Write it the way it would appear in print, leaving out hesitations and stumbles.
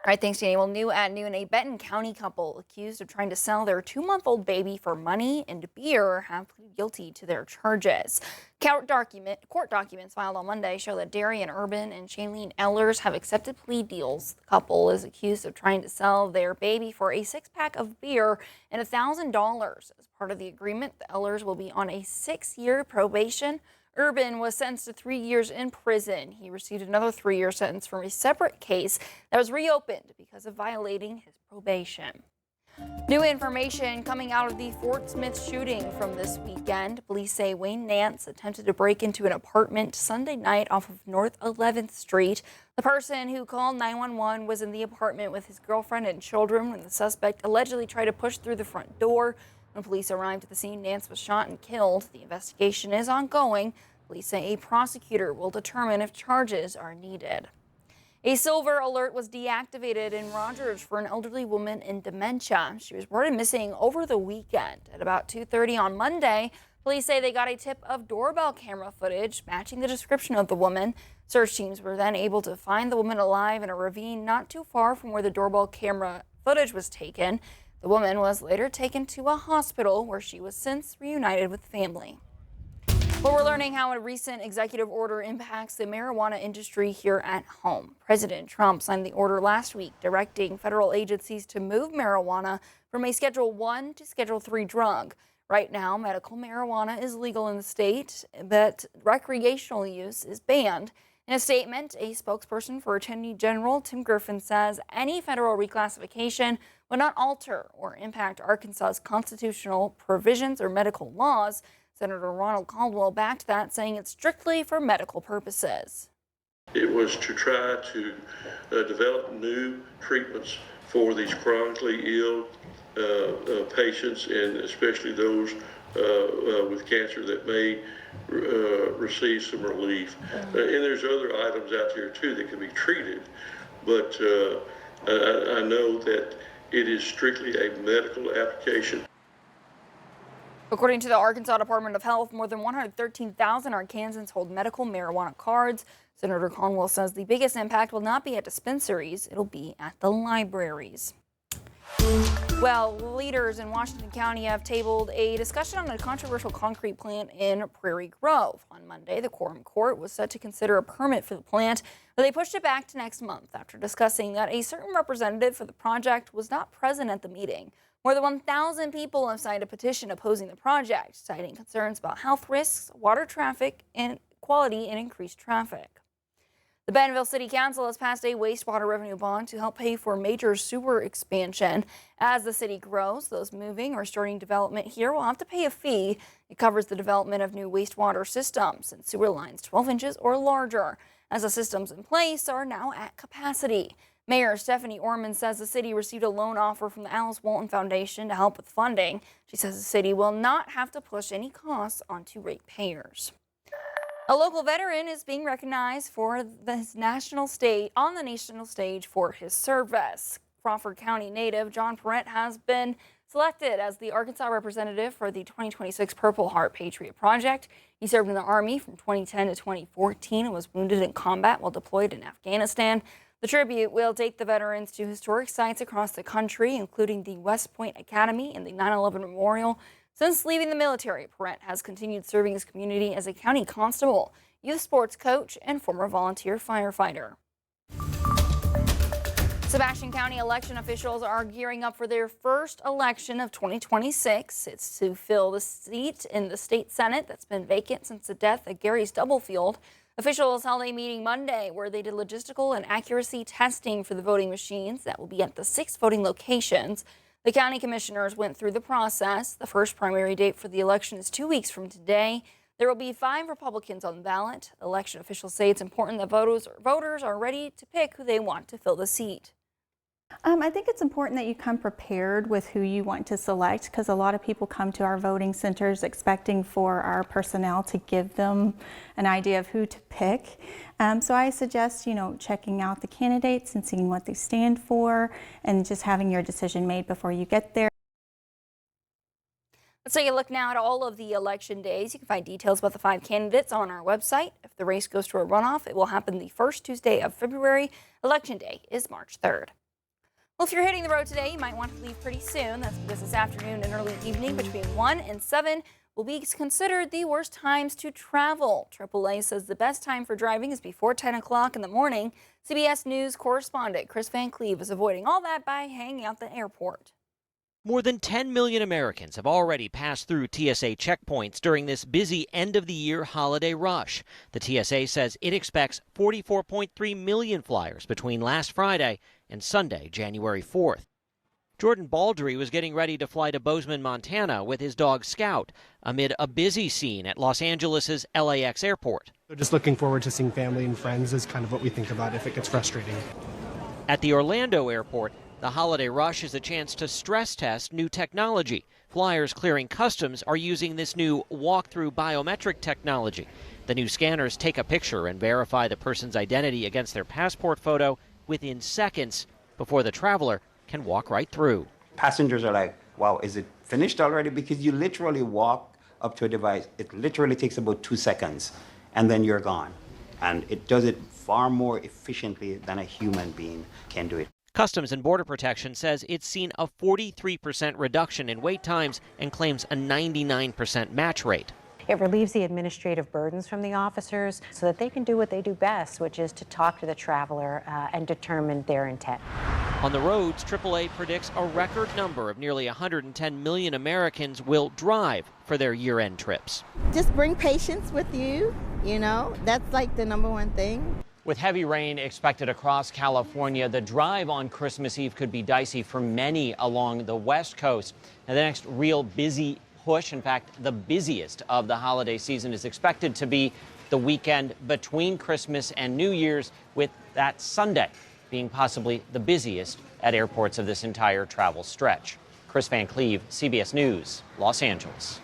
All right, thanks, Danny. Well, new at noon, a Benton County couple accused of trying to sell their 2-month-old baby for money and beer have pleaded guilty to their charges. Court documents filed on Monday show that Darien Urban and Shalene Ehlers have accepted plea deals. The couple is accused of trying to sell their baby for a 6-pack of beer and $1,000. As part of the agreement, the Ehlers will be on a 6-year probation. Urban was sentenced to 3 years in prison. He received another 3-year sentence from a separate case that was reopened because of violating his probation. New information coming out of the Fort Smith shooting from this weekend. Police say Wayne Nance attempted to break into an apartment Sunday night off of North 11th Street. The person who called 911 was in the apartment with his girlfriend and children when the suspect allegedly tried to push through the front door. When police arrived at the scene, Nance was shot and killed. The investigation is ongoing. Police say a prosecutor will determine if charges are needed. A silver alert was deactivated in Rogers for an elderly woman in dementia. She was reported missing over the weekend. At about 2:30 on Monday, police say they got a tip of doorbell camera footage matching the description of the woman. Search teams were then able to find the woman alive in a ravine not too far from where the doorbell camera footage was taken. The woman was later taken to a hospital where she was since reunited with family. Well, we're learning how a recent executive order impacts the marijuana industry here at home. President Trump signed the order last week directing federal agencies to move marijuana from a Schedule 1 to Schedule 3 drug. Right now, medical marijuana is legal in the state, but recreational use is banned. In a statement, a spokesperson for Attorney General Tim Griffin says any federal reclassification would not alter or impact Arkansas's constitutional provisions or medical laws. Senator Ronald Caldwell backed that, saying it's strictly for medical purposes. It was to try to develop new treatments for these chronically ill patients, and especially those with cancer that may receive some relief. And there's other items out there too that can be treated, but I know that it is strictly a medical application. According to the Arkansas Department of Health, more than 113,000 Arkansans hold medical marijuana cards. Senator Caldwell says the biggest impact will not be at dispensaries, it'll be at the libraries. Well, leaders in Washington County have tabled a discussion on a controversial concrete plant in Prairie Grove. On Monday, the Quorum Court was set to consider a permit for the plant, but they pushed it back to next month after discussing that a certain representative for the project was not present at the meeting. More than 1,000 people have signed a petition opposing the project, citing concerns about health risks, water traffic, and quality and increased traffic. The Bentonville City Council has passed a wastewater revenue bond to help pay for major sewer expansion. As the city grows, those moving or starting development here will have to pay a fee. It covers the development of new wastewater systems and sewer lines 12 inches or larger, as the systems in place are now at capacity. Mayor Stephanie Orman says the city received a loan offer from the Alice Walton Foundation to help with funding. She says the city will not have to push any costs onto ratepayers. A local veteran is being recognized for on the national stage for his service. Crawford County native John Perrette has been selected as the Arkansas representative for the 2026 Purple Heart Patriot Project. He served in the Army from 2010 to 2014 and was wounded in combat while deployed in Afghanistan. The tribute will take the veterans to historic sites across the country, including the West Point Academy and the 9/11 Memorial. Since leaving the military, Perrette has continued serving his community as a county constable, youth sports coach, and former volunteer firefighter. Sebastian County election officials are gearing up for their first election of 2026. It's to fill the seat in the state Senate that's been vacant since the death of Gary Stubblefield. Officials held a meeting Monday where they did logistical and accuracy testing for the voting machines that will be at the 6 voting locations. The county commissioners went through the process. The first primary date for the election is 2 weeks from today. There will be 5 Republicans on the ballot. Election officials say it's important that voters are ready to pick who they want to fill the seat. I think it's important that you come prepared with who you want to select, because a lot of people come to our voting centers expecting for our personnel to give them an idea of who to pick. So I suggest, checking out the candidates and seeing what they stand for and just having your decision made before you get there. Let's take a look now at all of the election days. You can find details about the 5 candidates on our website. If the race goes to a runoff, it will happen the first Tuesday of February. Election day is March 3rd. Well, if you're hitting the road today, you might want to leave pretty soon. That's because this afternoon and early evening between 1 and 7 will be considered the worst times to travel. AAA says the best time for driving is before 10 o'clock in the morning. CBS News correspondent Chris Van Cleve is avoiding all that by hanging out the airport. More than 10 million Americans have already passed through TSA checkpoints during this busy end-of-the-year holiday rush. The TSA says it expects 44.3 million flyers between last Friday and Sunday, January 4th. Jordan Baldry was getting ready to fly to Bozeman, Montana with his dog Scout amid a busy scene at Los Angeles' LAX airport. So just looking forward to seeing family and friends is kind of what we think about if it gets frustrating. At the Orlando airport, the holiday rush is a chance to stress test new technology. Flyers clearing customs are using this new walk-through biometric technology. The new scanners take a picture and verify the person's identity against their passport photo within seconds before the traveler can walk right through. Passengers are like, wow, is it finished already? Because you literally walk up to a device. It literally takes about 2 seconds, and then you're gone. And it does it far more efficiently than a human being can do it. Customs and Border Protection says it's seen a 43% reduction in wait times and claims a 99% match rate. It relieves the administrative burdens from the officers so that they can do what they do best, which is to talk to the traveler and determine their intent. On the roads, AAA predicts a record number of nearly 110 million Americans will drive for their year-end trips. Just bring patience with you, that's like the number one thing. With heavy rain expected across California, the drive on Christmas Eve could be dicey for many along the West Coast. Now, the next real busy push, in fact, the busiest of the holiday season, is expected to be the weekend between Christmas and New Year's, with that Sunday being possibly the busiest at airports of this entire travel stretch. Chris Van Cleve, CBS News, Los Angeles.